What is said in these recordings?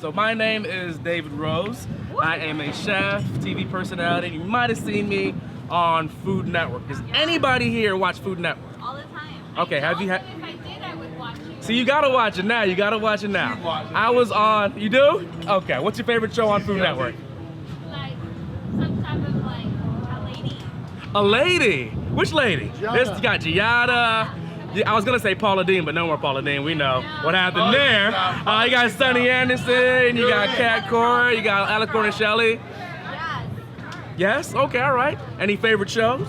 So my name is David Rose. I am a chef, TV personality. You might have seen me on Food Network. Does anybody here watch Food Network? All the time. Okay, have you had? If I did, I would watch you. So you gotta watch it now. You gotta watch it now. I was on. You do? Okay. What's your favorite show on Food Network? Like some type of like a lady. A lady. Which lady? This you got Giada. Yeah, I was gonna say Paula Deen, but no more Paula Deen. We know what happened there. You got Sunny Anderson. You got Kat Cora. You got Alec Cornishelli. Yes. Yes. Okay. All right. Any favorite shows?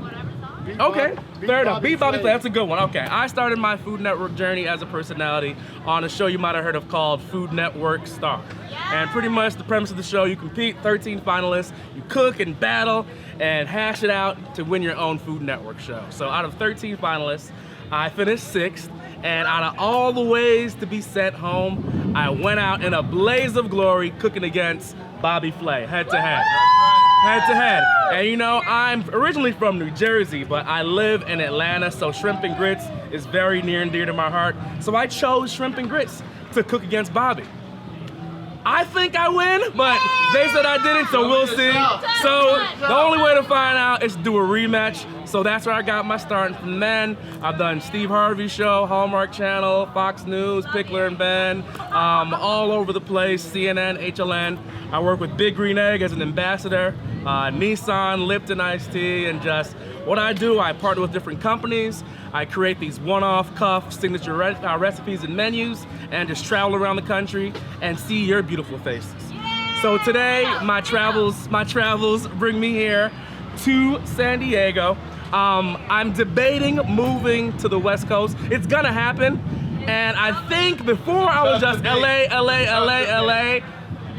Whatever's on. Okay, fair enough. Beef Bobby Flay, that's a good one. Okay, I started my Food Network journey as a personality on a show you might have heard of called Food Network Star. And pretty much the premise of the show, you compete, 13 finalists, you cook and battle and hash it out to win your own Food Network show. So out of 13 finalists, I finished 6th, and out of all the ways to be sent home, I went out in a blaze of glory cooking against Bobby Flay, head to head. Head to head. And you know, I'm originally from New Jersey, but I live in Atlanta, so shrimp and grits is very near and dear to my heart. So I chose shrimp and grits to cook against Bobby. I think I win, but they said I didn't, so we'll see. So the only way to find out is to do a rematch. So that's where I got my start. And from then, I've done Steve Harvey's show, Hallmark Channel, Fox News, Pickler and Ben, all over the place, CNN, HLN. I work with Big Green Egg as an ambassador, Nissan, Lipton Iced Tea, and just what I do, I partner with different companies. I create these one-off cuff signature recipes and menus, and just travel around the country and see your beautiful faces. So today, my travels bring me here to San Diego. I'm debating moving to the West Coast. It's gonna happen, and I think before I was just LA,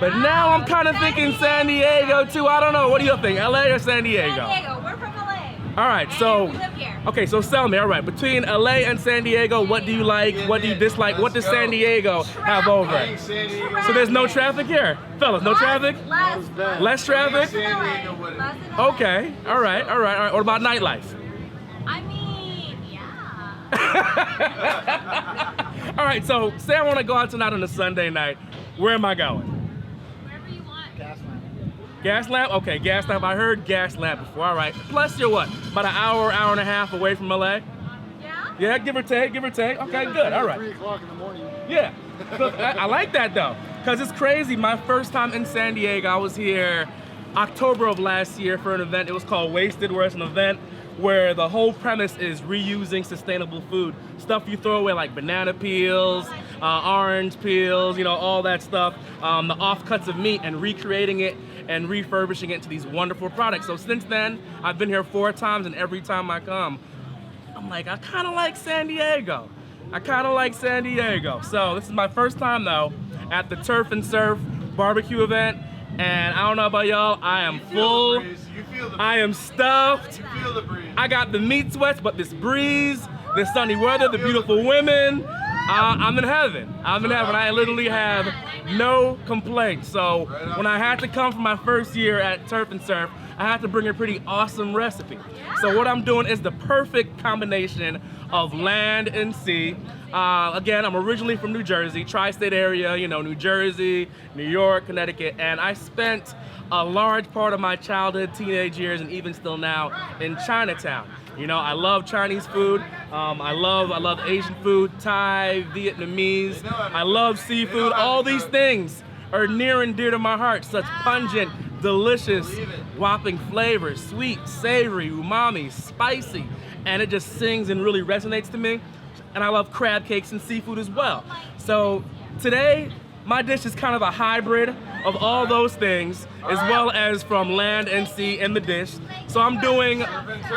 but now I'm kind of thinking San Diego too. I don't know. What do you think, LA or San Diego? San Diego. We're from LA. All right, so we live here. okay, so sell me. All right, between LA and San Diego, what do you like? What do you dislike? What does San Diego have over it? So there's no traffic here, fellas. No traffic. Less traffic. Okay. All right. What about nightlife? I mean, yeah. All right, so say I want to go out tonight on a Sunday night. Where am I going? Wherever you want. Gas lamp? Okay, gas lamp. I heard gas lamp before. All right. Plus, you're what? About an hour and a half away from LA? Yeah? Yeah, give or take. Okay, good. All right. 3 o'clock in the morning. Yeah. I like that, though, because it's crazy. My first time in San Diego, I was here October of last year for an event. It was called Wasted, where it's an event where the whole premise is reusing sustainable food. Stuff you throw away like banana peels, orange peels, you know, all that stuff, the offcuts of meat, and recreating it and refurbishing it into these wonderful products. So since then, I've been here 4 times, and every time I come, I'm like, I kind of like San Diego. So this is my first time though at the Turf and Surf barbecue event, and I don't know about y'all, I am full. I am stuffed. I got the meat sweats, but this breeze, the sunny weather, the beautiful women, I'm in heaven. I literally have no complaints. So when I had to come for my first year at Turf and Surf, I had to bring a pretty awesome recipe. So what I'm doing is the perfect combination of land and sea. Again, I'm originally from New Jersey, tri-state area, you know, New Jersey, New York, Connecticut, and I spent a large part of my childhood, teenage years, and even still now in Chinatown. You know, I love Chinese food. I love Asian food, Thai, Vietnamese. I love seafood. All these things are near and dear to my heart. Such pungent, delicious, whopping flavors, sweet, savory, umami, spicy, and it just sings and really resonates to me. And I love crab cakes and seafood as well. So today, my dish is kind of a hybrid of all those things, as well as from land and sea in the dish. So I'm doing,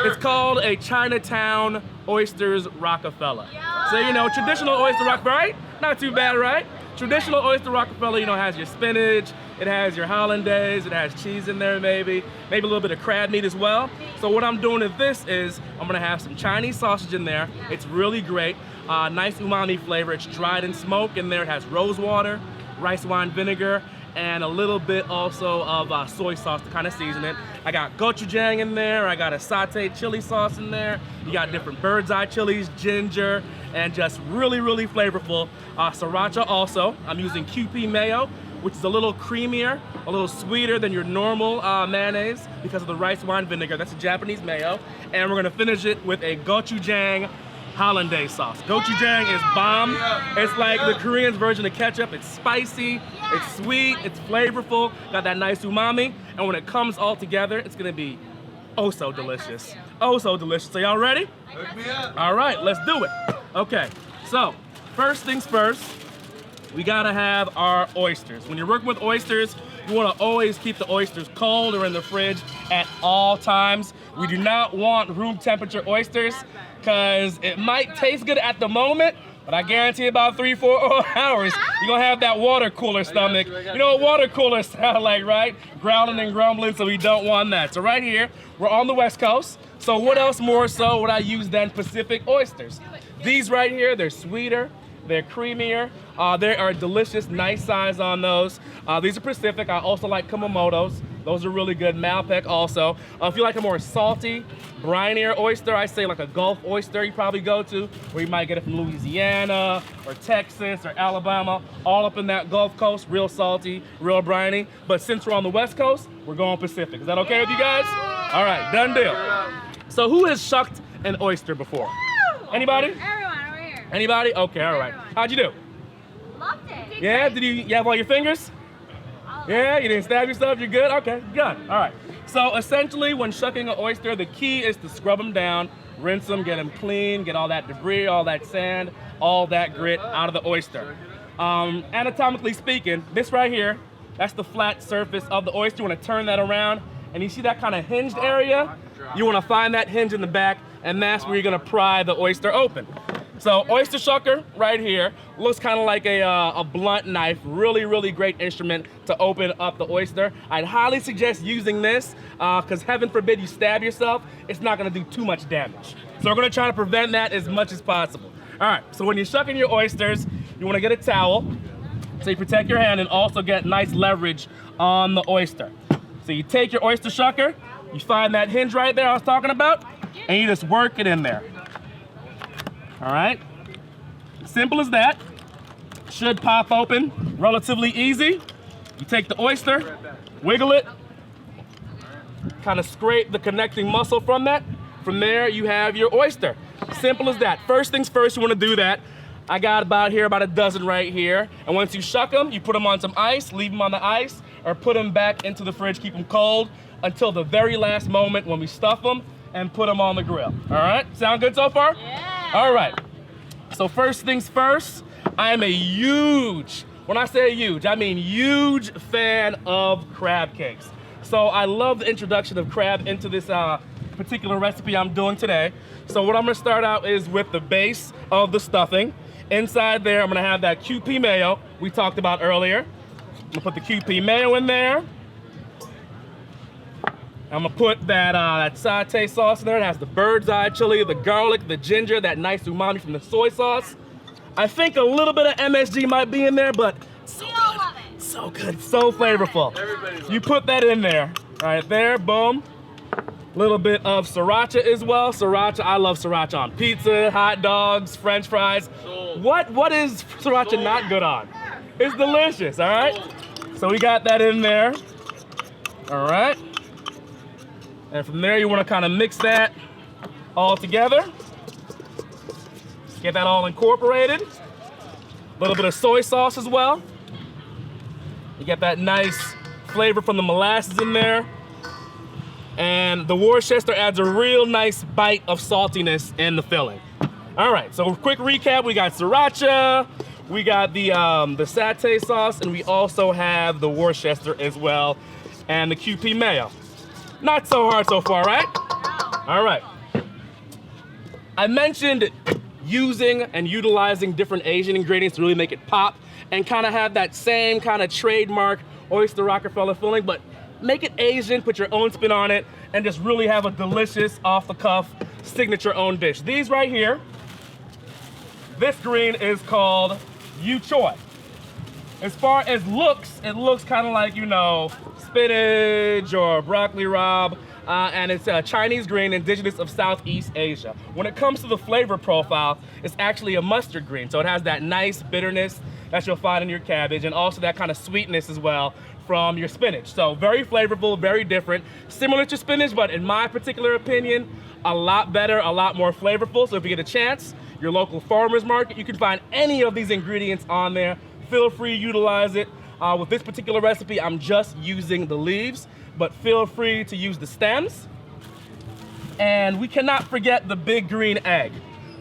it's called a Chinatown Oysters Rockefeller. So, you know, traditional Oyster Rockefeller, right? Not too bad, right? Traditional Oyster Rockefeller, you know, has your spinach, it has your Hollandaise, it has cheese in there maybe a little bit of crab meat as well. So what I'm doing with this is, I'm gonna have some Chinese sausage in there. It's really great, nice umami flavor. It's dried and smoked in there. It has rose water, rice wine vinegar, and a little bit also of soy sauce to kind of season it. I got gochujang in there. I got a sauteed chili sauce in there. You got different bird's eye chilies, ginger, and just really, really flavorful. Sriracha also. I'm using QP mayo, which is a little creamier, a little sweeter than your normal mayonnaise because of the rice wine vinegar. That's a Japanese mayo. And we're gonna finish it with a Gochujang Hollandaise sauce. Gochujang is bomb. It's like the Korean's version of ketchup. It's spicy, it's sweet, it's flavorful, got that nice umami. And when it comes all together, it's gonna be oh so delicious. Oh so delicious. So y'all ready? All right, let's do it. Okay, so first things first, we gotta have our oysters. When you're working with oysters, you wanna always keep the oysters cold or in the fridge at all times. We do not want room temperature oysters because it might taste good at the moment, but I guarantee about 3-4 hours, you're gonna have that water cooler stomach. You know what water coolers sound like, right? Growling and grumbling, so we don't want that. So right here, we're on the West Coast. So what else more so would I use than Pacific oysters? These right here, they're sweeter, they're creamier. They are delicious, nice size on those. These are Pacific. I also like Kumamoto's. Those are really good. Malpec also. If you like a more salty, brinier oyster, I say like a Gulf oyster you probably go to, where you might get it from Louisiana or Texas or Alabama, all up in that Gulf Coast, real salty, real briny. But since we're on the West Coast, we're going Pacific. Is that okay with you guys? All right, done deal. So who has shucked an oyster before? Anybody? Everyone over here. Anybody? Okay, all right. How'd you do? Loved it. Yeah, did you have all your fingers? Yeah, you didn't stab yourself, you're good? Okay, good, all right. So essentially, when shucking an oyster, the key is to scrub them down, rinse them, get them clean, get all that debris, all that sand, all that grit out of the oyster. Anatomically speaking, this right here, that's the flat surface of the oyster. You wanna turn that around, and you see that kind of hinged area? You wanna find that hinge in the back, and that's where you're gonna pry the oyster open. So oyster shucker right here looks kind of like a blunt knife. Really, really great instrument to open up the oyster. I'd highly suggest using this because heaven forbid you stab yourself, it's not gonna do too much damage. So we're gonna try to prevent that as much as possible. All right, so when you're shucking your oysters, you wanna get a towel so you protect your hand and also get nice leverage on the oyster. So you take your oyster shucker, you find that hinge right there I was talking about, and you just work it in there. All right, simple as that. Should pop open relatively easy. You take the oyster, wiggle it, kind of scrape the connecting muscle from that. From there, you have your oyster. Simple as that. First things first, you want to do that. I got about a dozen right here. And once you shuck them, you put them on some ice, leave them on the ice, or put them back into the fridge, keep them cold until the very last moment when we stuff them and put them on the grill. All right, sound good so far? Yeah. All right, so first things first, I am a huge, when I say huge, I mean huge fan of crab cakes. So I love the introduction of crab into this particular recipe I'm doing today. So what I'm gonna start out is with the base of the stuffing. Inside there, I'm gonna have that QP mayo we talked about earlier. I'm gonna put the QP mayo in there. I'm gonna put that saute sauce in there. It has the bird's eye chili, the garlic, the ginger, that nice umami from the soy sauce. I think a little bit of MSG might be in there, but so good, so good, so flavorful. You put that in there, right there, boom. A little bit of sriracha as well. Sriracha, I love sriracha on pizza, hot dogs, French fries. What is sriracha not good on? It's delicious, all right? So we got that in there, all right? And from there, you want to kind of mix that all together. Get that all incorporated. A little bit of soy sauce as well. You get that nice flavor from the molasses in there. And the Worcestershire adds a real nice bite of saltiness in the filling. All right, so quick recap. We got sriracha, we got the satay sauce, and we also have the Worcestershire as well, and the QP mayo. Not so hard so far, right? No. All right. I mentioned using and utilizing different Asian ingredients to really make it pop and kind of have that same kind of trademark Oysters Rockefeller filling, but make it Asian, put your own spin on it, and just really have a delicious, off-the-cuff, signature own dish. These right here, this green is called Yu Choy. As far as looks, it looks kind of like, you know, spinach or broccoli rabe. And it's a Chinese green indigenous of Southeast Asia. When it comes to the flavor profile, it's actually a mustard green. So it has that nice bitterness that you'll find in your cabbage, and also that kind of sweetness as well from your spinach. So very flavorful, very different. Similar to spinach, but in my particular opinion, a lot better, a lot more flavorful. So if you get a chance, your local farmer's market, you can find any of these ingredients on there. Feel free to utilize it. With this particular recipe, I'm just using the leaves, but feel free to use the stems. And we cannot forget the big green egg.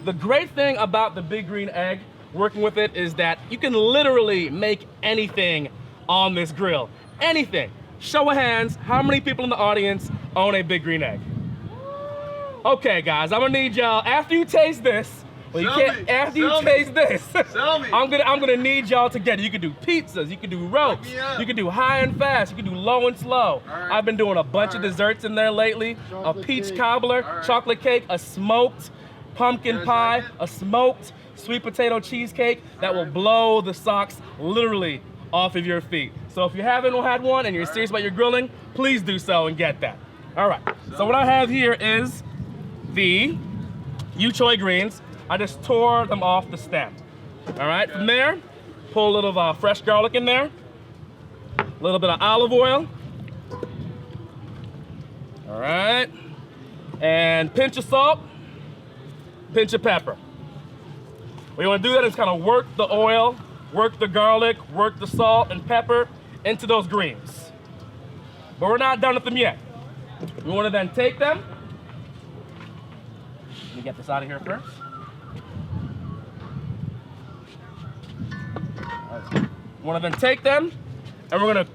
The great thing about the big green egg, working with it, is that you can literally make anything on this grill. Anything. Show of hands, how many people in the audience own a big green egg? Okay, guys, I'm gonna need y'all, after you taste this, well, you can't, after you taste this, I'm gonna need y'all to get it. You can do pizzas, you can do roasts, you can do high and fast, you can do low and slow. I've been doing a bunch of desserts in there lately. A peach cobbler, chocolate cake, a smoked pumpkin pie, a smoked sweet potato cheesecake that will blow the socks literally off of your feet. So if you haven't had one and you're serious about your grilling, please do so and get that. All right, so what I have here is the Yu Choy greens. I just tore them off the stem. All right, from there, pull a little fresh garlic in there, a little bit of olive oil. All right, and pinch of salt, pinch of pepper. What you want to do then is kind of work the oil, work the garlic, work the salt and pepper into those greens. But we're not done with them yet. We want to then take them. Let me get this out of here first. We want to then take them, and we're going to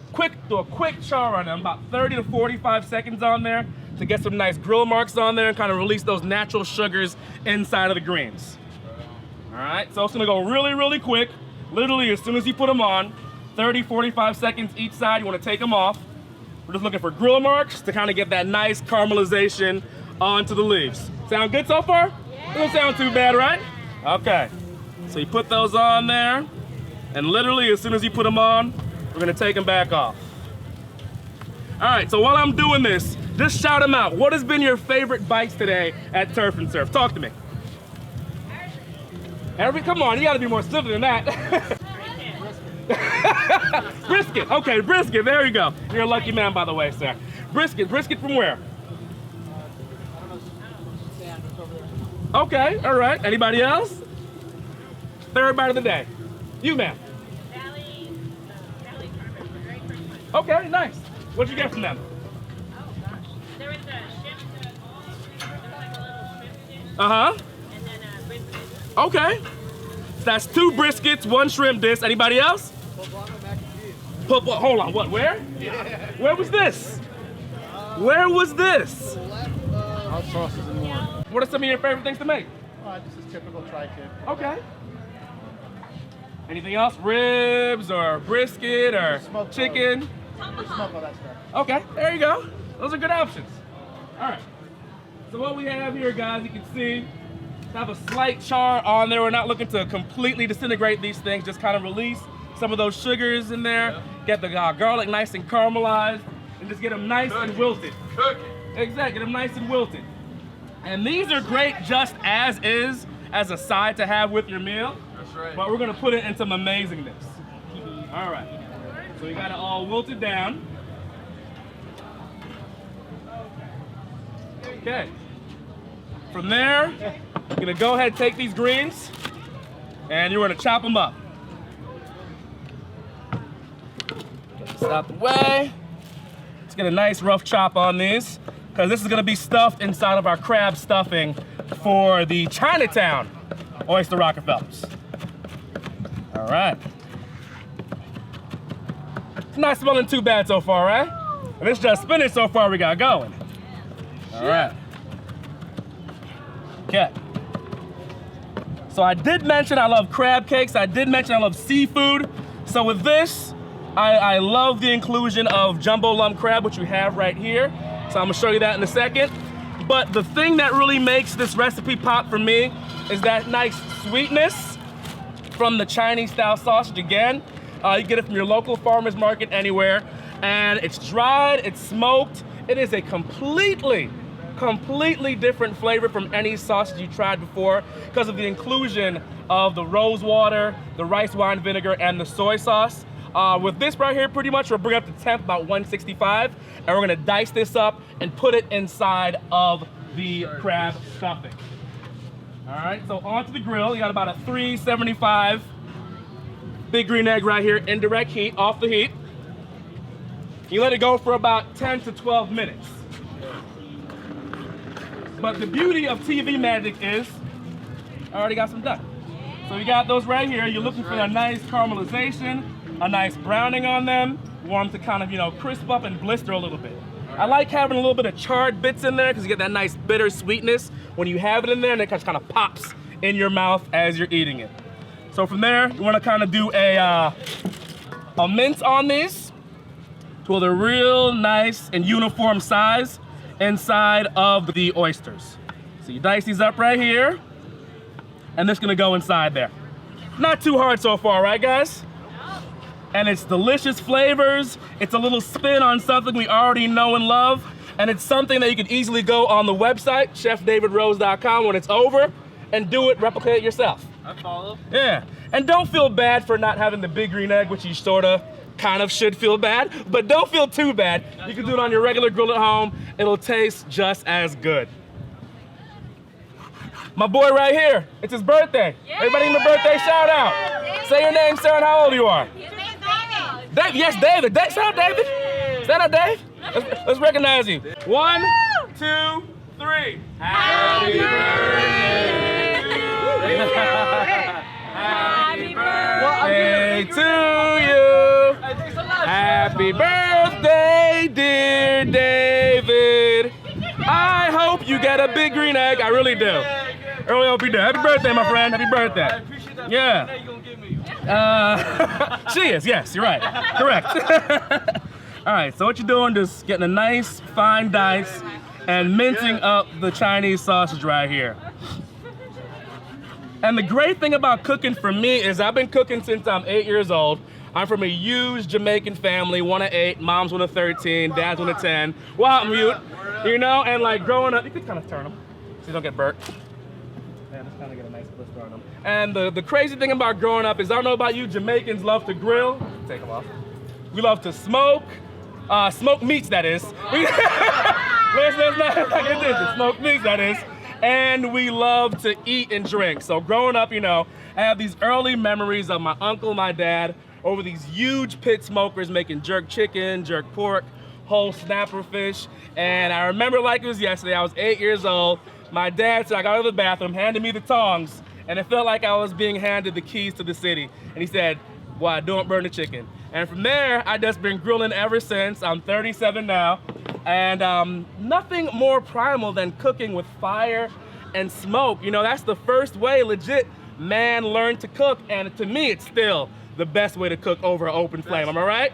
do a quick char on them, about 30 to 45 seconds on there, to get some nice grill marks on there and kind of release those natural sugars inside of the greens. All right, so it's gonna go really, really quick. Literally, as soon as you put them on, 30, 45 seconds each side, you wanna take them off. We're just looking for grill marks to kind of get that nice caramelization onto the leaves. Sound good so far? Yeah. Doesn't sound too bad, right? Okay, so you put those on there, and literally, as soon as you put them on, we're gonna take them back off. All right, so while I'm doing this, just shout them out. What has been your favorite bites today at Turf and Surf? Talk to me. Come on, you gotta be more specific than that. Brisket, okay, brisket, there you go. You're a lucky man, by the way, sir. Brisket from where? Okay, all right, anybody else? Third bite of the day. You, ma'am. Valley Carpet, very first one. Okay, nice. What'd you get from them? Oh gosh, there was a shrimp, there was like a little shrimp dish. Uh-huh. And then a brisket. Okay. That's 2 briskets, 1 shrimp dish. Anybody else? Hold on, what, where? Yeah. Where was this? Where was this? Hot sauces and more. What are some of your favorite things to make? This is typical tri-tip. Okay. Anything else? Ribs or brisket or Smoked chicken? We smoke all that stuff. Okay, there you go. Those are good options. All right. So what we have here, guys, you can see, have a slight char on there. We're not looking to completely disintegrate these things, just kind of release some of those sugars in there, get the garlic nice and caramelized, and just get them nice and wilted. Cook it. Exactly, get them nice and wilted. And these are great just as is, as a side to have with your meal. That's right. But we're gonna put it into some amazingness. All right, so we got it all wilted down. Okay. From there, you're gonna go ahead and take these greens and you're gonna chop them up. Get this out the way. Let's get a nice rough chop on these, because this is gonna be stuffed inside of our crab stuffing for the Chinatown Oysters Rockefellers. All right. It's not smelling too bad so far, right? And it's just spinach so far we got going. All right. Okay. So I did mention I love crab cakes. I did mention I love seafood. So with this, I love the inclusion of jumbo lump crab, which we have right here. So I'm gonna show you that in a second. But the thing that really makes this recipe pop for me is that nice sweetness from the Chinese style sausage again. You can get it from your local farmer's market anywhere. And it's dried, it's smoked. It is a completely different flavor from any sausage you tried before because of the inclusion of the rose water, the rice wine vinegar, and the soy sauce. With this right here, pretty much we'll bring up the temp about 165, and we're gonna dice this up and put it inside of the crab stuffing. All right, so onto the grill. You got about a 375 big green egg right here, indirect heat, off the heat. You let it go for about 10 to 12 minutes. But the beauty of TV magic is, I already got some done. So you got those right here. You're looking for a nice caramelization, a nice browning on them. You want them to kind of, you know, crisp up and blister a little bit. I like having a little bit of charred bits in there because you get that nice bitter sweetness when you have it in there, and it just kind of pops in your mouth as you're eating it. So from there, you want to kind of do a mince on these to a real nice and uniform size inside of the oysters. So you dice these up right here, and this is gonna go inside there. Not too hard so far, right guys? And it's delicious flavors. It's a little spin on something we already know and love, and it's something that you can easily go on the website, chefdavidrose.com, when it's over, and do it, replicate it yourself. I follow. Yeah, and don't feel bad for not having the big green egg, which you sorta kind of should feel bad, but don't feel too bad. You can do it on your regular grill at home. It'll taste just as good. My boy right here, it's his birthday. Yay! Everybody give him a birthday shout out. Say your name, sir, and how old you are. His name's David. Dave, yes, David. Shout out, David. Stand up, Dave. Let's recognize you. 1, 2, 3. Happy birthday to you. Happy birthday to you. Happy birthday, dear David. I hope you get a big green egg. I really do. I really hope you do. Happy birthday, my friend. Happy birthday. I appreciate that. Yeah. You gonna give me. She is, yes, you're right. Correct. All right, so what you're doing is getting a nice fine dice and mincing up the Chinese sausage right here. And the great thing about cooking for me is I've been cooking since I'm 8 years old. I'm from a huge Jamaican family, one of 8, mom's one of 13, dad's one of 10. Well, I'm mute, you know, and like growing up, you could kind of turn them so you don't get burnt. Yeah, just kind of get a nice blister on them. And the crazy thing about growing up is, I don't know about you, Jamaicans love to grill. Take them off. We love to smoke. Smoked meats, that is. Let's not get this. Smoked meats, that is. And we love to eat and drink. So growing up, you know, I have these early memories of my uncle, my dad, over these huge pit smokers making jerk chicken, jerk pork, whole snapper fish. And I remember like it was yesterday, I was 8 years old. My dad said, I got out of the bathroom, handed me the tongs, and it felt like I was being handed the keys to the city. And he said, "Why, don't burn the chicken." And from there, I just been grilling ever since. I'm 37 now. And nothing more primal than cooking with fire and smoke. You know, that's the first way legit man learned to cook. And to me, it's still the best way to cook over an open flame. Am I right?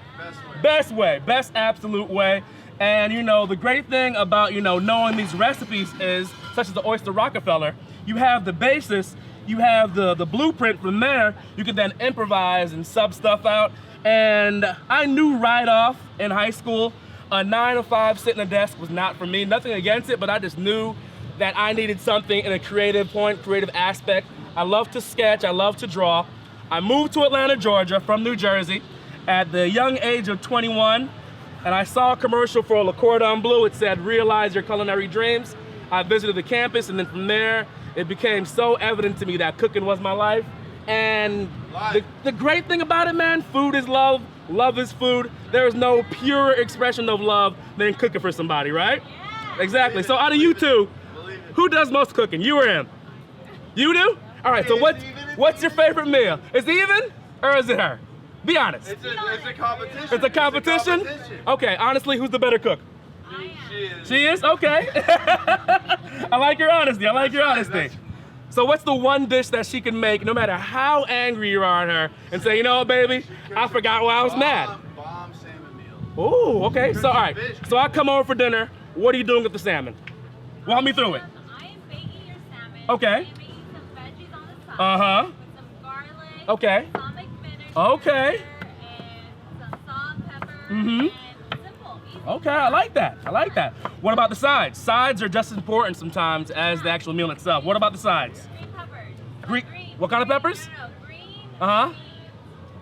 Best way, best absolute way. And you know, the great thing about, you know, knowing these recipes is, such as the Oysters Rockefeller, you have the basis, you have the blueprint. From there, you can then improvise and sub stuff out. And I knew right off in high school, a 9 to 5 sitting at a desk was not for me. Nothing against it, but I just knew that I needed something in a creative point, creative aspect. I love to sketch, I love to draw. I moved to Atlanta, Georgia from New Jersey at the young age of 21, and I saw a commercial for Le Cordon Bleu. It said, "Realize your culinary dreams." I visited the campus, and then from there, it became so evident to me that cooking was my life. And the great thing about it, man, food is love, love is food. There is no purer expression of love than cooking for somebody, right? Yeah. Exactly. So out of you two, who does most cooking, you or him? You do? All right, so what's your favorite meal? Is it even, or is it her? Be honest. It's a competition. It's a competition? Okay, honestly, who's the better cook? She is. She is? Okay. I like your honesty, I like your honesty. So what's the one dish that she can make, no matter how angry you are at her, and say, you know what, baby, I forgot why I was mad. Bomb salmon meal. Ooh, okay, so all right. So I come over for dinner, what are you doing with the salmon? Walk me through it. I am baking your salmon. Okay. I am making some veggies on the side. Uh-huh. With some garlic. Okay. Balsamic vinegar. Okay. Mm-hmm. And simple, easy. Okay, I like that. I like that. What about the sides? Sides are just as important sometimes as the actual meal itself. What about the sides? Green peppers. Green. What kind of peppers? No, green. Uh-huh.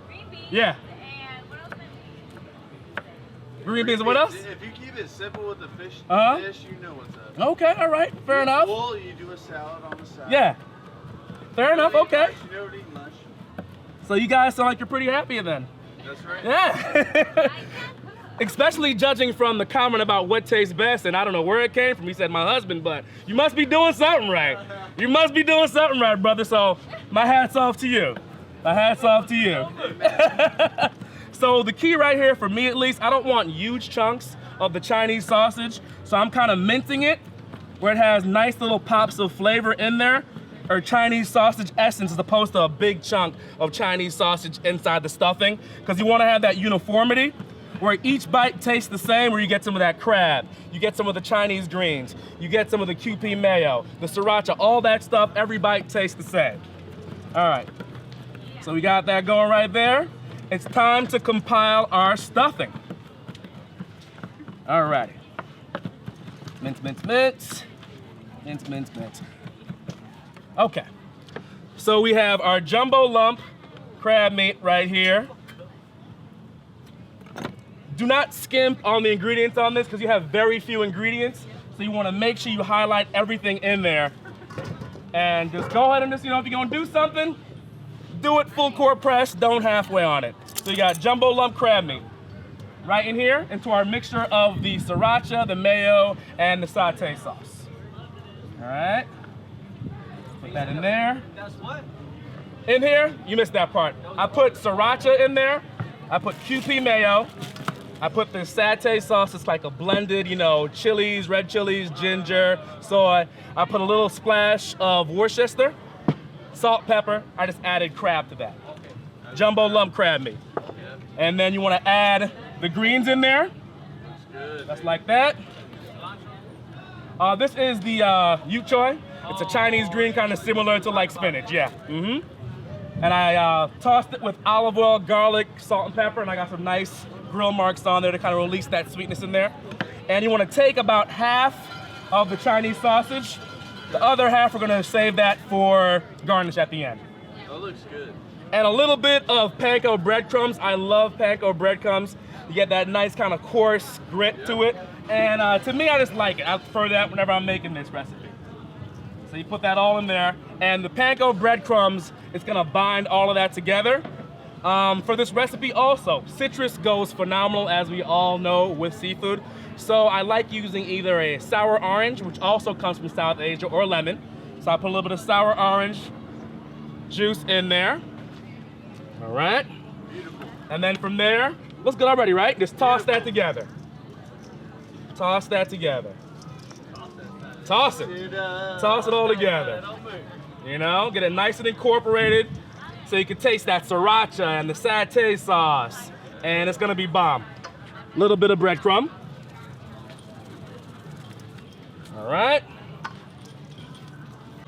Green beans. Yeah. And what else am I Green beans and what else? If you keep it simple with the fish, Uh-huh. you know what's up. Okay, all right. Fair enough. Well, you do a salad on the side. Yeah. Fair enough, okay. You never eat lunch. So you guys sound like you're pretty happy then. That's right. Yeah. Especially judging from the comment about what tastes best, and I don't know where it came from. He said my husband, but you must be doing something right. You must be doing something right, brother. So my hat's off to you. My hat's off to you. So the key right here, for me at least, I don't want huge chunks of the Chinese sausage. So I'm kind of mincing it where it has nice little pops of flavor in there, or Chinese sausage essence as opposed to a big chunk of Chinese sausage inside the stuffing, because you want to have that uniformity where each bite tastes the same, where you get some of that crab, you get some of the Chinese greens, you get some of the QP mayo, the sriracha, all that stuff, every bite tastes the same. All right, so we got that going right there. It's time to compile our stuffing. All righty. Mince, mince, mince. Mince, mince, mince. Okay, so we have our jumbo lump crab meat right here. Do not skimp on the ingredients on this because you have very few ingredients. So you want to make sure you highlight everything in there. And just go ahead and just, if you're going to do something, do it full court press, don't halfway on it. So you got jumbo lump crab meat right in here into our mixture of the sriracha, the mayo, and the satay sauce. All right. Put that in there. That's what? In here, you missed that part. I put sriracha in there. I put QP mayo. I put the satay sauce. It's like a blended, chilies, red chilies, ginger, soy. I put a little splash of Worcestershire, salt, pepper. I just added crab to that. Jumbo lump crab meat. And then you want to add the greens in there. That's like that. This is the Yu Choy. It's a Chinese green, kind of similar to like spinach, yeah. Mm-hmm. And I tossed it with olive oil, garlic, salt, and pepper, and I got some nice grill marks on there to kind of release that sweetness in there. And you want to take about half of the Chinese sausage. The other half, we're going to save that for garnish at the end. That looks good. And a little bit of panko breadcrumbs. I love panko breadcrumbs. You get that nice kind of coarse grit to it. And to me, I just like it. I prefer that whenever I'm making this recipe. So you put that all in there. And the panko breadcrumbs, it's gonna bind all of that together. For this recipe also, citrus goes phenomenal, as we all know, with seafood. So I like using either a sour orange, which also comes from South Asia, or lemon. So I put a little bit of sour orange juice in there. All right. Beautiful. And then from there, looks good already, right? Just toss that together. Toss that together. Toss it. Toss it all together. Get it nice and incorporated so you can taste that sriracha and the satay sauce. And it's gonna be bomb. Little bit of breadcrumb. All right.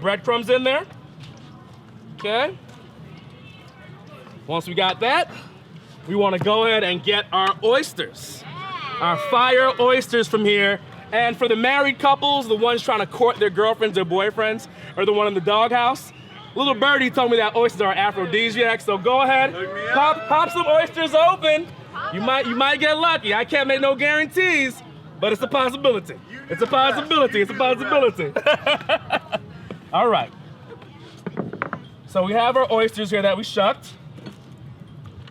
Breadcrumbs in there. Okay. Once we got that, we want to go ahead and get our oysters. Our fire oysters from here. And for the married couples, the ones trying to court their girlfriends or boyfriends, or the one in the doghouse, little birdie told me that oysters are aphrodisiac, so go ahead, pop some oysters open. You might get lucky. I can't make no guarantees, but it's a possibility. It's a possibility. It's a possibility. All right. So we have our oysters here that we shucked.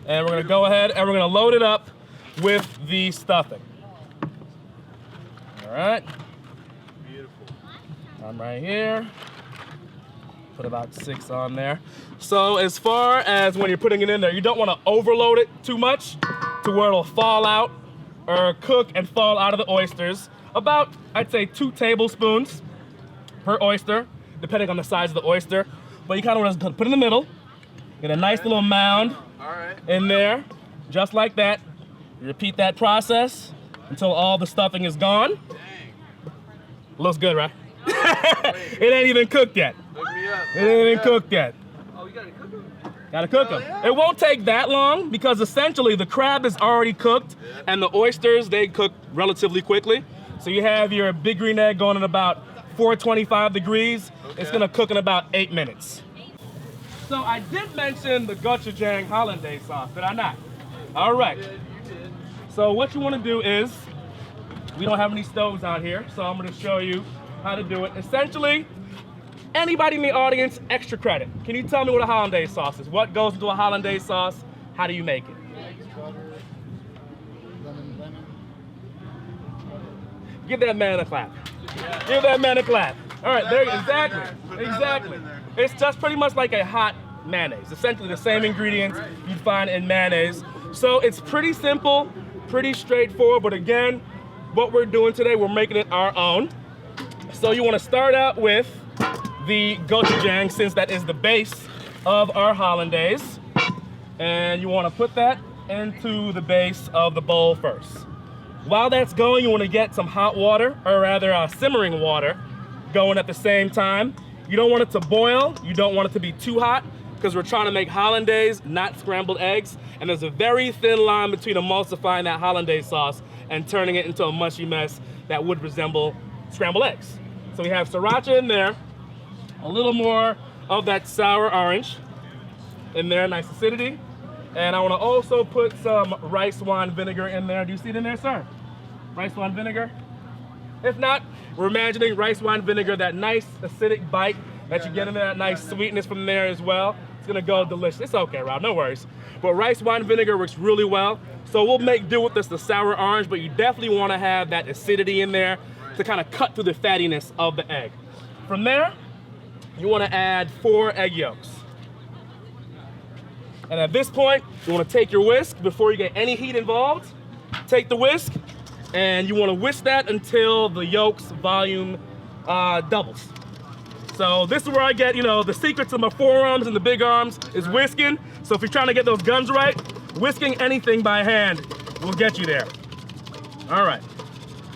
And we're gonna go ahead and we're gonna load it up with the stuffing. All right. Beautiful. I'm right here. Put about 6 on there. So as far as when you're putting it in there, you don't wanna overload it too much to where it'll fall out or cook and fall out of the oysters. About, I'd say 2 tablespoons per oyster, depending on the size of the oyster. But you kinda wanna put it in the middle, get a nice little mound in there, just like that. You repeat that process until all the stuffing is gone. Looks good, right? It ain't even cooked yet. Look me up. It ain't even cooked yet. Oh, you gotta cook it? Gotta cook them. It won't take that long because essentially the crab is already cooked and the oysters, they cook relatively quickly. So you have your big green egg going at about 425 degrees. It's gonna cook in about 8 minutes. So I did mention the Gochujang Hollandaise sauce, did I not? All right. You did. So what you wanna do is, we don't have any stoves out here, so I'm gonna show you how to do it. Essentially, anybody in the audience, extra credit. Can you tell me what a Hollandaise sauce is? What goes into a Hollandaise sauce? How do you make it? Eggs, butter, lemon. Give that man a clap. Give that man a clap. All right, there, exactly, exactly. It's just pretty much like a hot mayonnaise. Essentially the same ingredients you'd find in mayonnaise. So it's pretty simple, pretty straightforward, but again, what we're doing today, we're making it our own. So you wanna start out with the gochujang, since that is the base of our hollandaise. And you wanna put that into the base of the bowl first. While that's going, you wanna get some hot water, or rather simmering water, going at the same time. You don't want it to boil, you don't want it to be too hot, because we're trying to make hollandaise, not scrambled eggs. And there's a very thin line between emulsifying that hollandaise sauce and turning it into a mushy mess that would resemble scrambled eggs. So we have sriracha in there, a little more of that sour orange in there, nice acidity. And I wanna also put some rice wine vinegar in there. Do you see it in there, sir? Rice wine vinegar? If not, we're imagining rice wine vinegar, that nice acidic bite that you get in there, that nice sweetness from there as well. It's gonna go delicious. It's okay, Rob, no worries. But rice wine vinegar works really well. So we'll make do with this, the sour orange, but you definitely wanna have that acidity in there to kind of cut through the fattiness of the egg. From there, you wanna add 4 egg yolks. And at this point, you wanna take your whisk before you get any heat involved. Take the whisk, and you wanna whisk that until the yolk's volume doubles. So this is where I get, the secret to my forearms and the big arms is whisking. So if you're trying to get those guns right, whisking anything by hand will get you there. All right,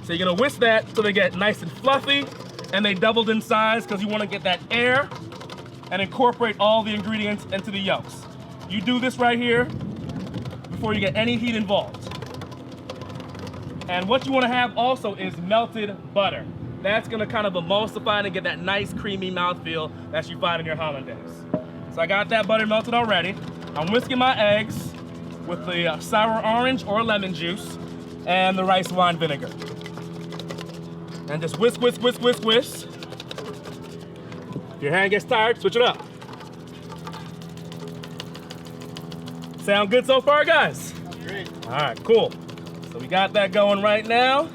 so you're gonna whisk that so they get nice and fluffy and they doubled in size because you wanna get that air and incorporate all the ingredients into the yolks. You do this right here before you get any heat involved. And what you wanna have also is melted butter. That's gonna kind of emulsify and get that nice creamy mouthfeel that you find in your hollandaise. So I got that butter melted already. I'm whisking my eggs with the sour orange or lemon juice and the rice wine vinegar. And just whisk, whisk, whisk, whisk, whisk. If your hand gets tired, switch it up. Sound good so far, guys? Great. All right, cool. So we got that going right now.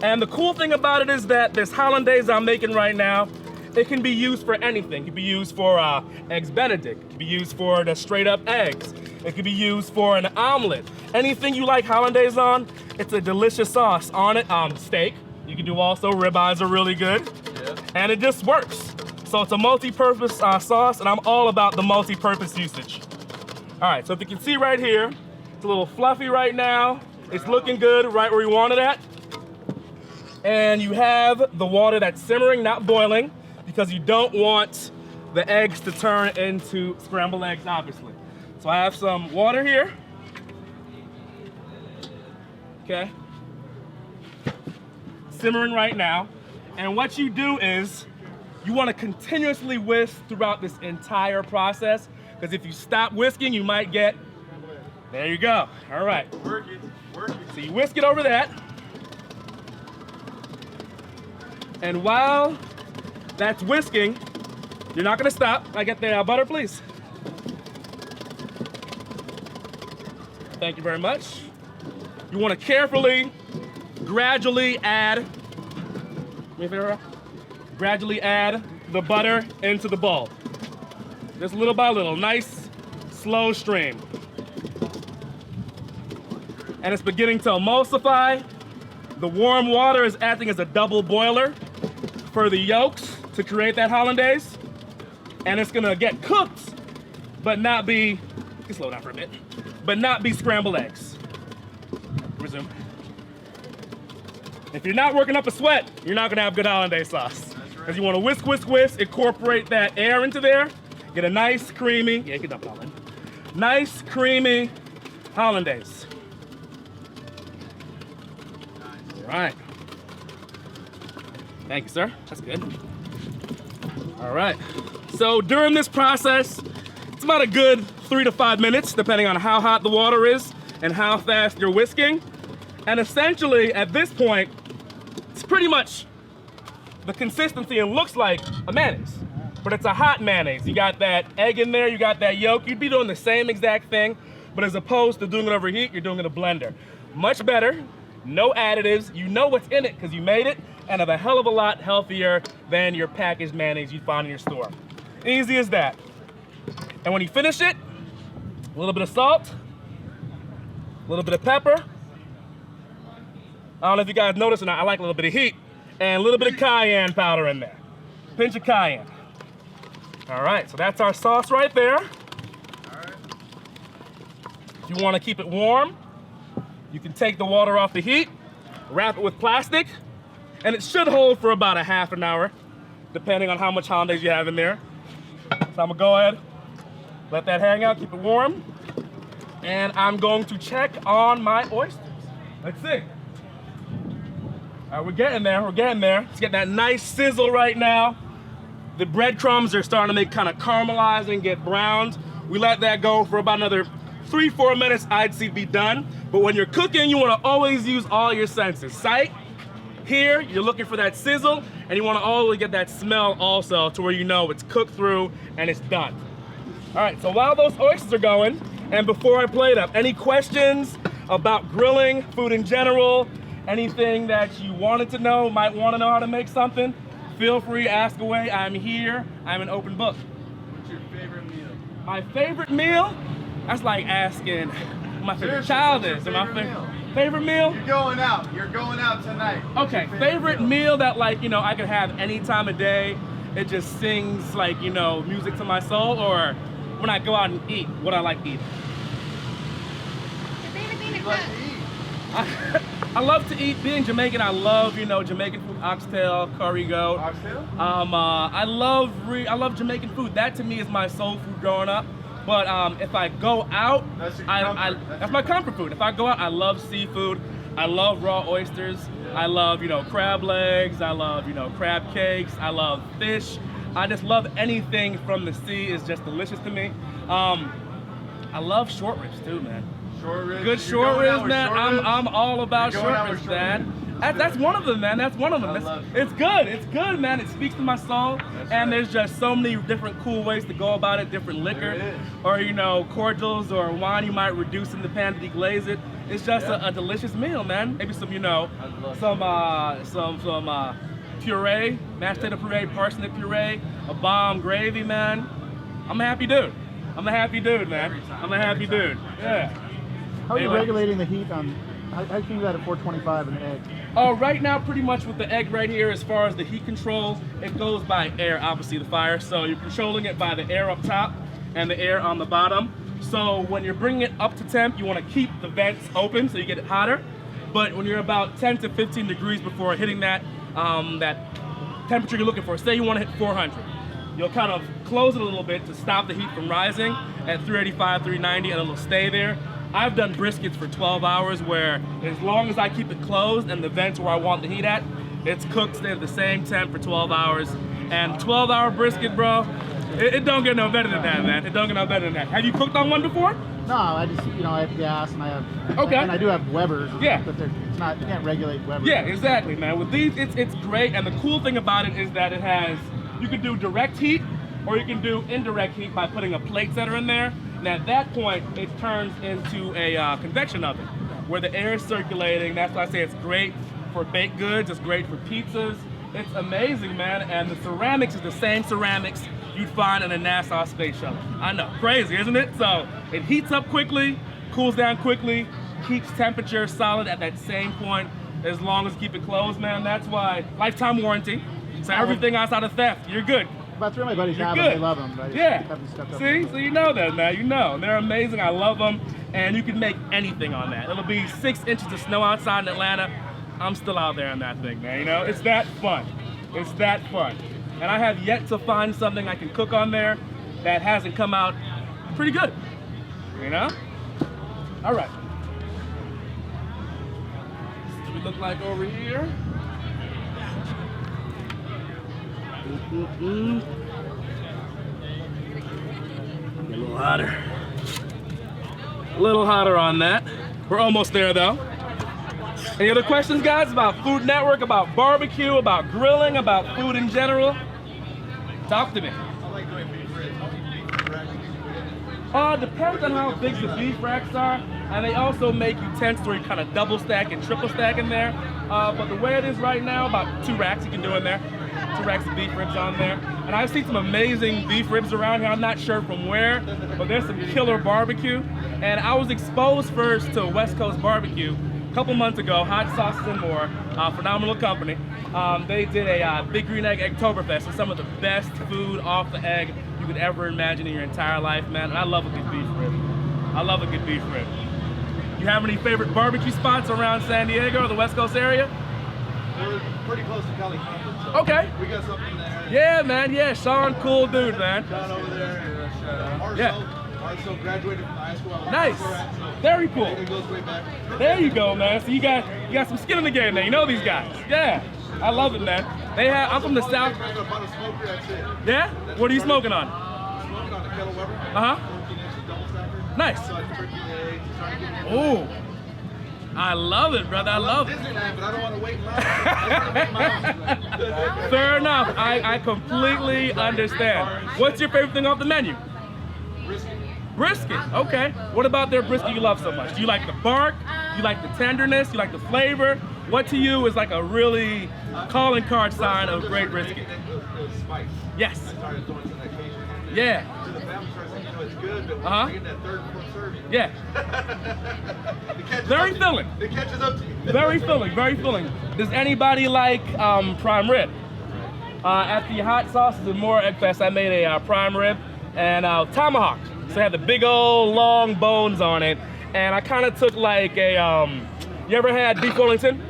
And the cool thing about it is that this hollandaise I'm making right now, it can be used for anything. It can be used for eggs Benedict. It can be used for the straight up eggs. It can be used for an omelet. Anything you like hollandaise on, it's a delicious sauce on it. Steak, you can do also, ribeyes are really good. Yeah. And it just works. So it's a multi-purpose sauce, and I'm all about the multi-purpose usage. All right, so if you can see right here, it's a little fluffy right now. It's looking good, right where you want it at. And you have the water that's simmering, not boiling, because you don't want the eggs to turn into scrambled eggs, obviously. So I have some water here. Okay. Simmering right now. And what you do is you want to continuously whisk throughout this entire process, because if you stop whisking, you might get, there you go. All right. Work it. So you whisk it over that. And while that's whisking, you're not gonna stop. I get the butter, please. Thank you very much. You wanna carefully, gradually add the butter into the bowl. Just little by little, nice, slow stream. And it's beginning to emulsify. The warm water is acting as a double boiler for the yolks to create that hollandaise. And it's gonna get cooked, but not be, you can slow down for a bit, but not be scrambled eggs. Resume. If you're not working up a sweat, you're not gonna have good hollandaise sauce. Because you wanna whisk, whisk, whisk, incorporate that air into there, get a nice creamy, yeah, you can dump it all in. Nice, creamy hollandaise. All right. Thank you, sir. That's good. All right. So during this process, it's about a good 3 to 5 minutes, depending on how hot the water is and how fast you're whisking. And essentially, at this point, it's pretty much the consistency and looks like a mayonnaise, but it's a hot mayonnaise. You got that egg in there, you got that yolk. You'd be doing the same exact thing, but as opposed to doing it over heat, you're doing it in a blender. Much better, no additives. You know what's in it because you made it, and of a hell of a lot healthier than your packaged mayonnaise you'd find in your store. Easy as that. And when you finish it, a little bit of salt, a little bit of pepper. I don't know if you guys noticed or not, I like a little bit of heat. And a little bit of cayenne powder in there. Pinch of cayenne. All right, so that's our sauce right there. All right. If you want to keep it warm, you can take the water off the heat, wrap it with plastic, and it should hold for about a half an hour, depending on how much hollandaise you have in there. So I'm gonna go ahead, let that hang out, keep it warm, and I'm going to check on my oysters. Let's see. All right, we're getting there, It's getting that nice sizzle right now. The breadcrumbs are starting to make kind of caramelize and get browned. We let that go for about another 3-4 minutes, I'd see be done. But when you're cooking, you wanna always use all your senses. Sight, hear, you're looking for that sizzle, and you wanna always get that smell also to where you know it's cooked through and it's done. All right, so while those oysters are going, and before I plate up, any questions about grilling, food in general, anything that you wanted to know, might want to know how to make something, feel free, ask away. I'm here. I'm an open book. What's your favorite meal? My favorite meal? That's like asking what my favorite child is. Favorite meal? You're going out. You're going out tonight. Okay, favorite meal that, like, you know, I could have any time of day. It just sings, like, you know, music to my soul. Or when I go out and eat, what I like eating. You like to eat. I love to eat. Being Jamaican, I love, you know, Jamaican food, oxtail, curry goat. Oxtail? I love Jamaican food. That to me is my soul food growing up. But if I go out, That's your that's my comfort food. If I go out, I love seafood. I love raw oysters. Yeah. I love, you know, crab legs. I love, you know, crab cakes. I love fish. I just love anything from the sea. Is just delicious to me. I love short ribs too, man. Short ribs. Good short ribs, man. I'm all about short ribs, man. That's one of them, man. That's one of them. It's good. It's good, man. It speaks to my soul. And there's just so many different cool ways to go about it. Different liquor, or, you know, cordials or wine you might reduce in the pan to deglaze it. It's just a delicious meal, man. Maybe some, you know, some puree, mashed potato puree, parsnip puree, a bomb gravy, man. I'm a happy dude. I'm a happy dude, man. I'm a happy dude. Yeah. How are you regulating the heat on? How can you do that at 425 in the egg? Right now, pretty much with the egg right here, as far as the heat control, it goes by air, obviously the fire. So you're controlling it by the air up top and the air on the bottom. So when you're bringing it up to temp, you want to keep the vents open so you get it hotter. But when you're about 10 to 15 degrees before hitting that that temperature you're looking for, say you want to hit 400, you'll kind of close it a little bit to stop the heat from rising at 385, 390, and it'll stay there. I've done briskets for 12 hours where as long as I keep it closed and the vents where I want the heat at, it's cooked at the same temp for 12 hours. And 12-hour brisket, bro, it don't get no better than that, man. It don't get no better than that. Have you cooked on one before? No, I just, you know, I have gas and I have, okay, and I do have Webers. Yeah. But it's not, you can't regulate Webers. Yeah, exactly, man. With these, it's great. And the cool thing about it is that it has, you can do direct heat or you can do indirect heat by putting a plate setter in there. And at that point, it turns into a convection oven where the air is circulating. That's why I say it's great for baked goods. It's great for pizzas. It's amazing, man. And the ceramics is the same ceramics you'd find in a NASA space shuttle. I know, crazy, isn't it? So it heats up quickly, cools down quickly, keeps temperature solid at that same point as long as you keep it closed, man. That's why lifetime warranty. So everything outside of theft, you're good. About 3 of my buddies have good. them, they love them. But Yeah. See, so you know that, man. You know, they're amazing. I love them, and you can make anything on that. It'll be 6 inches of snow outside in Atlanta. I'm still out there on that thing, man. You know, it's that fun. It's that fun. And I have yet to find something I can cook on there that hasn't come out pretty good. You know? All right. What do we look like over here? Get a little hotter. A little hotter on that. We're almost there though. Any other questions, guys, about Food Network, about barbecue, about grilling, about food in general? Talk to me. I like doing beef ribs. How many beef racks do you put in? Depends on how big the beef racks are, and they also make utensils where you kind of double stack and triple stack in there. But the way it is right now, about 2 racks you can do in there. 2 racks of beef ribs on there. And I've seen some amazing beef ribs around here. I'm not sure from where, but there's some killer barbecue. And I was exposed first to West Coast barbecue a couple months ago, Hot Sauces and More, phenomenal company. They did a Big Green Egg Eggtoberfest with some of the best food off the egg you could ever imagine in your entire life, man. And I love a good beef rib. I love a good beef rib. You have any favorite barbecue spots around San Diego or the West Coast area? We're pretty close to California, so Okay. we got something there. Yeah, man. Yeah, Sean, cool dude, man. Down over there. Marcel graduated from high school. Nice. Very cool. It goes way back. There you go, man. So you got some skin in the game there. You know these guys. Yeah, I love it, man. I'm from the South. I got about a smoker, that's it. Yeah? What are you smoking on? Smoking on a kettle Weber. Uh-huh. 14 inches double stacker. Nice. So I can break the eggs, try to get it. Oh, I love it, brother. I love it. Disneyland, but I don't want to wait in line. I want to make my own. Fair enough. I completely understand. What's your favorite thing off the menu? Brisket. Brisket. Okay. What about their brisket you love so much? Do you like the bark? Do you like the tenderness? Do you like the flavor? What to you is like a really calling card sign of great brisket? Spice. Yes. I started throwing some of that Cajun on there. Yeah. To the family, started saying, you know, it's good, but when Uh-huh. you get that third, fourth serving, Yeah. it catches Very up to you. filling. It catches up to you. Very filling, very filling. Does anybody like prime rib? At the Hot Sauces and More Egg Fest, I made a prime rib and tomahawk. So it had the big old long bones on it. And I kind of took like a, you ever had beef Wellington?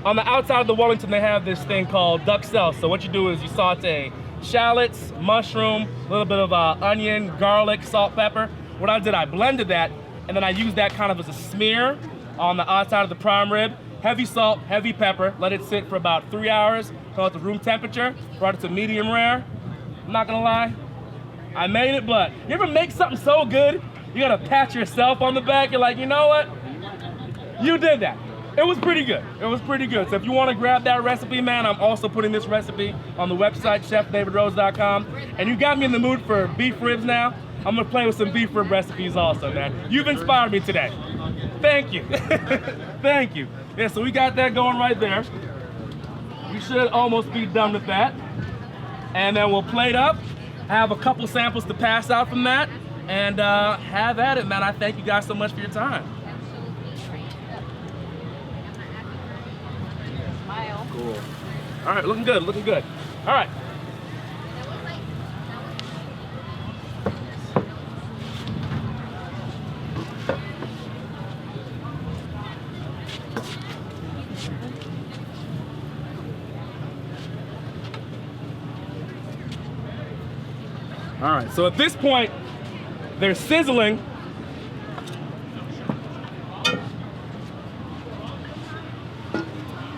On the outside of the Wellington, they have this thing called duck sauce. So what you do is you saute shallots, mushroom, a little bit of onion, garlic, salt, pepper. What I did, I blended that, and then I used that kind of as a smear on the outside of the prime rib. Heavy salt, heavy pepper, let it sit for about 3 hours, go it to room temperature, brought it to medium rare. I'm not gonna lie, I made it, but you ever make something so good, you gotta pat yourself on the back, you're like, you know what? You did that. It was pretty good. It was pretty good. So if you want to grab that recipe, man, I'm also putting this recipe on the website, chefdavidrose.com. And you got me in the mood for beef ribs now. I'm going to play with some beef rib recipes also, man. You've inspired me today. Thank you. Thank you. Yeah, so we got that going right there. We should almost be done with that. And then we'll plate up, have a couple samples to pass out from that, and have at it, man. I thank you guys so much for your time. Cool. All right, looking good, looking good. All right. All right, so at this point, they're sizzling.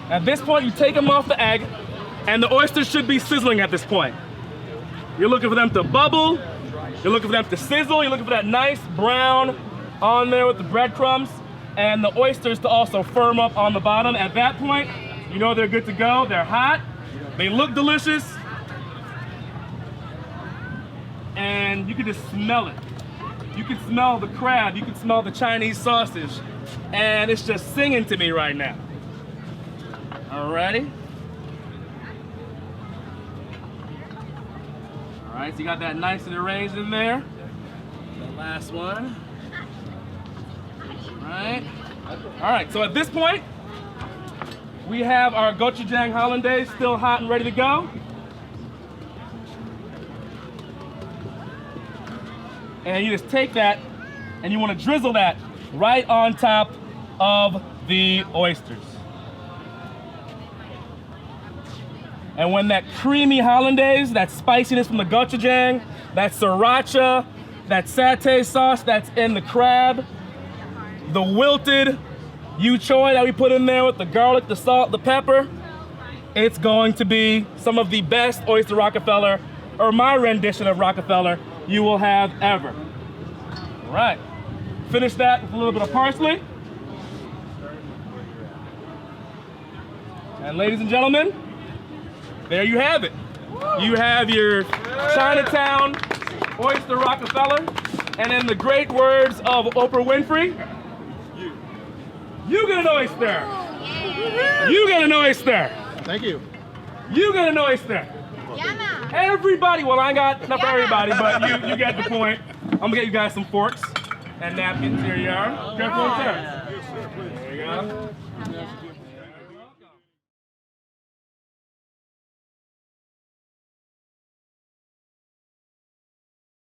At this point, you take them off the egg, and the oysters should be sizzling at this point. You're looking for them to bubble, you're looking for them to sizzle, you're looking for that nice brown on there with the breadcrumbs, and the oysters to also firm up on the bottom. At that point, you know they're good to go, they're hot, they look delicious, and you can just smell it. You can smell the crab, you can smell the Chinese sausage, and it's just singing to me right now. Alrighty. Alright, so you got that nice and arranged in there. The last one. Alright. Alright, so at this point, we have our Gochujang Hollandaise still hot and ready to go. And you just take that and you want to drizzle that right on top of the oysters. And when that creamy hollandaise, that spiciness from the gochujang, that sriracha, that satay sauce that's in the crab, the wilted Yu Choy that we put in there with the garlic, the salt, the pepper. It's going to be some of the best Oyster Rockefeller, or my rendition of Rockefeller, you will have ever. All right, finish that with a little bit of parsley. And ladies and gentlemen, there you have it. You have your Chinatown Oyster Rockefeller, and in the great words of Oprah Winfrey, you get an oyster. You get an oyster. Thank you. You get an oyster. Everybody, well, I ain't got not for everybody, but you get the point. I'm gonna get you guys some forks and napkins. Here you are. Careful with that. There you go.